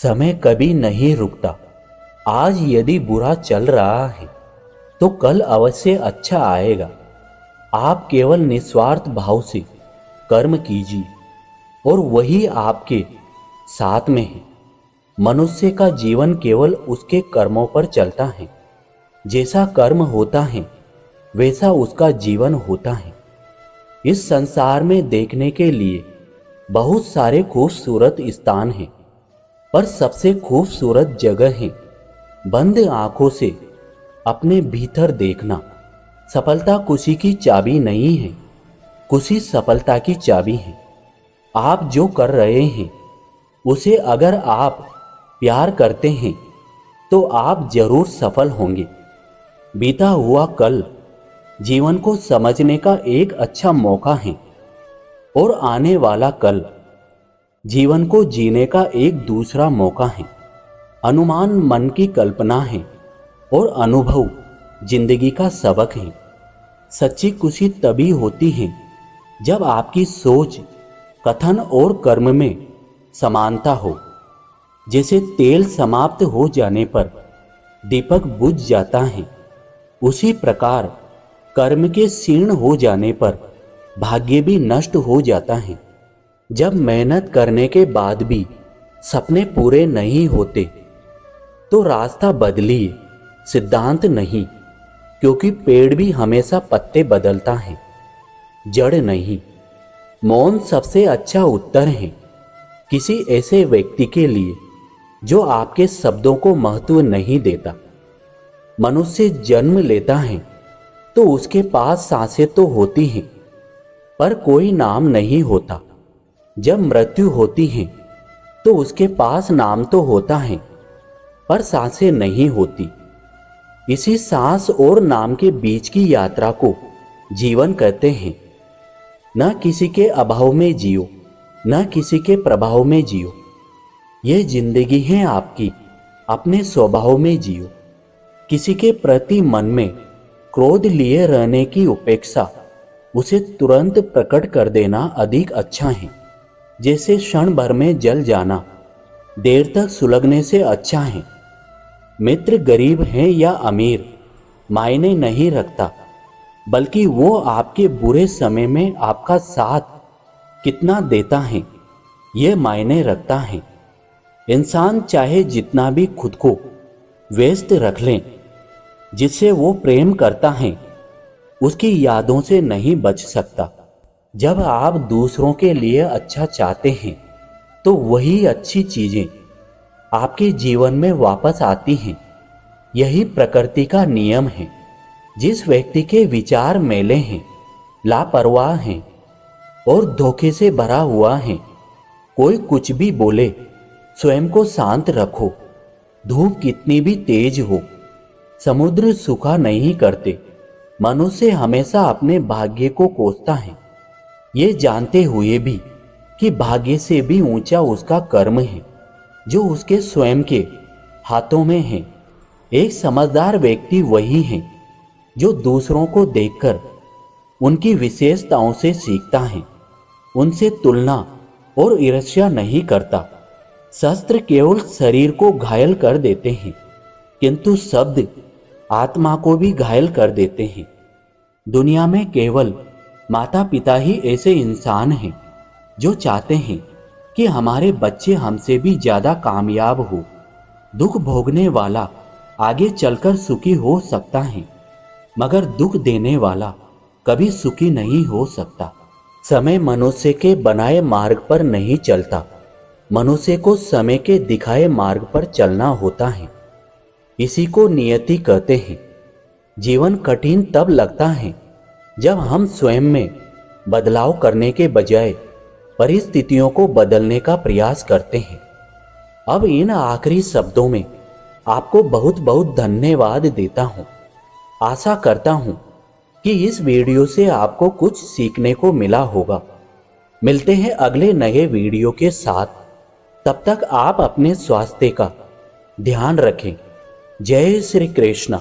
समय कभी नहीं रुकता। आज यदि बुरा चल रहा है तो कल अवश्य अच्छा आएगा। आप केवल निस्वार्थ भाव से कर्म कीजिए और वही आपके साथ में है। मनुष्य का जीवन केवल उसके कर्मों पर चलता है। जैसा कर्म होता है वैसा उसका जीवन होता है। इस संसार में देखने के लिए बहुत सारे खूबसूरत स्थान हैं, पर सबसे खूबसूरत जगह है बंद आंखों से अपने भीतर देखना। सफलता खुशी की चाबी नहीं है, खुशी सफलता की चाबी है। आप जो कर रहे हैं उसे अगर आप प्यार करते हैं तो आप जरूर सफल होंगे। बीता हुआ कल जीवन को समझने का एक अच्छा मौका है और आने वाला कल जीवन को जीने का एक दूसरा मौका है। अनुमान मन की कल्पना है और अनुभव जिंदगी का सबक है। सच्ची खुशी तभी होती है जब आपकी सोच, कथन और कर्म में समानता हो। जैसे तेल समाप्त हो जाने पर दीपक बुझ जाता है, उसी प्रकार कर्म के क्षीण हो जाने पर भाग्य भी नष्ट हो जाता है। जब मेहनत करने के बाद भी सपने पूरे नहीं होते तो रास्ता बदलिए, सिद्धांत नहीं, क्योंकि पेड़ भी हमेशा पत्ते बदलता है, जड़ नहीं। मौन सबसे अच्छा उत्तर है किसी ऐसे व्यक्ति के लिए जो आपके शब्दों को महत्व नहीं देता। मनुष्य जन्म लेता है तो उसके पास सांसें तो होती हैं, पर कोई नाम नहीं होता। जब मृत्यु होती है तो उसके पास नाम तो होता है, पर सांसें नहीं होती। इसी सांस और नाम के बीच की यात्रा को जीवन कहते हैं। न किसी के अभाव में जियो, न किसी के प्रभाव में जियो। यह जिंदगी है आपकी, अपने स्वभाव में जियो। किसी के प्रति मन में क्रोध लिए रहने की उपेक्षा, उसे तुरंत प्रकट कर देना अधिक अच्छा है। जैसे क्षण भर में जल जाना देर तक सुलगने से अच्छा है। मित्र गरीब है या अमीर मायने नहीं रखता, बल्कि वो आपके बुरे समय में आपका साथ कितना देता है ये मायने रखता है। इंसान चाहे जितना भी खुद को व्यस्त रख लें, जिससे वो प्रेम करता है उसकी यादों से नहीं बच सकता। जब आप दूसरों के लिए अच्छा चाहते हैं तो वही अच्छी चीजें आपके जीवन में वापस आती हैं। यही प्रकृति का नियम है। जिस व्यक्ति के विचार मैले हैं, लापरवाह हैं और धोखे से भरा हुआ है, कोई कुछ भी बोले स्वयं को शांत रखो। धूप कितनी भी तेज हो, समुद्र सूखा नहीं करते। मनुष्य हमेशा अपने भाग्य को कोसता है, ये जानते हुए भी कि भाग्य से भी ऊंचा उसका कर्म है जो उसके स्वयं के हाथों में है। एक समझदार व्यक्ति वही है जो दूसरों को देखकर उनकी विशेषताओं से सीखता है, उनसे तुलना और ईर्ष्या नहीं करता। शस्त्र केवल शरीर को घायल कर देते हैं, किंतु शब्द आत्मा को भी घायल कर देते हैं। दुनिया में केवल माता पिता ही ऐसे इंसान हैं जो चाहते हैं कि हमारे बच्चे हमसे भी ज्यादा कामयाब हो। दुख भोगने वाला आगे चलकर सुखी हो सकता है, मगर दुख देने वाला कभी सुखी नहीं हो सकता। समय मनुष्य के बनाए मार्ग पर नहीं चलता, मनुष्य को समय के दिखाए मार्ग पर चलना होता है। इसी को नियति कहते हैं। जीवन कठिन तब लगता है जब हम स्वयं में बदलाव करने के बजाय परिस्थितियों को बदलने का प्रयास करते हैं। अब इन आखिरी शब्दों में आपको बहुत बहुत धन्यवाद देता हूं। आशा करता हूं कि इस वीडियो से आपको कुछ सीखने को मिला होगा। मिलते हैं अगले नए वीडियो के साथ। तब तक आप अपने स्वास्थ्य का ध्यान रखें। जय श्री कृष्ण।